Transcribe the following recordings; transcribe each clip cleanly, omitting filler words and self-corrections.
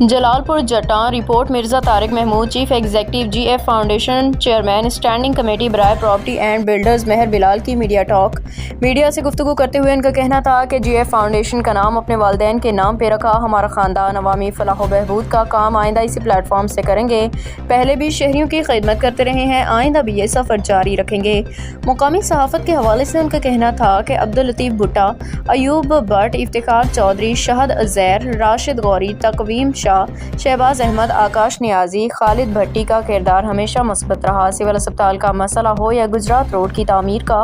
Jalalpur Jattan report Mirza Tariq Mahmood chief executive GF foundation chairman standing committee बराए property and builders Mehar Bilal की media talk. Media से गुफ्तगू करते हुए इनका कहना था कि GF फाउंडेशन का नाम अपने वालिदैन के नाम पे रखा। हमारा ख़ानदान अवामी फलाह बहबूद का काम आइंदा इसी प्लेटफॉर्म से करेंगे। पहले भी शहरियों की खिदमत करते रहे हैं, आइंदा भी ये सफ़र जारी रखेंगे। मुकामी सहाफ़त के हवाले से उनका कहना था कि अब्दुल लतीफ़ भुट्टा, अयूब भट्ट, इफ्तिखार चौधरी, शहद अज़ैर, राशिद गौरी, तकवीम शहबाज अहमद, आकाश नियाजी, खालिद भट्टी का किरदार हमेशा मस्बत रहा। सिविल अस्पताल का मसला हो या गुजरात रोड की तामीर का,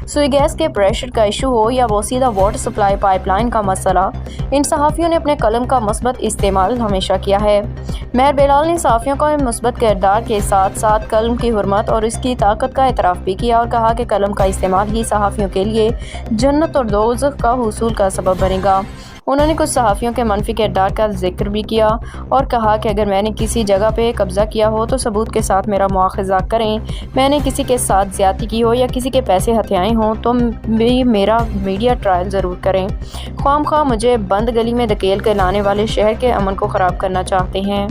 सुई गैस के प्रेशर का इशू हो या बोसीदा वाटर सप्लाई पाइपलाइन का मसला, इन सहाफ़ियों ने अपने कलम का मस्बत इस्तेमाल हमेशा किया है। महर बिलाल ने सहाफ़ियों का मस्बत किरदार के साथ साथ कलम की हुर्मत और इसकी ताकत का एतराफ़ भी किया और कहा कि कलम का इस्तेमाल ही सहाफ़ियों के लिए जन्नत और दोज़ख का हुसूल का सबब बनेगा। उन्होंने कुछ सहाफ़ियों के मनफी किरदार का जिक्र भी किया और कहा कि अगर मैंने किसी जगह पे कब्ज़ा किया हो तो सबूत के साथ मेरा मुआख़ज़ा करें। मैंने किसी के साथ ज़्यादती की हो या किसी के पैसे हथियाए हों तो भी मेरा मीडिया ट्रायल ज़रूर करें। ख्वामख्वाह मुझे बंद गली में धकेल कर लाने वाले शहर के अमन को ख़राब करना चाहते हैं।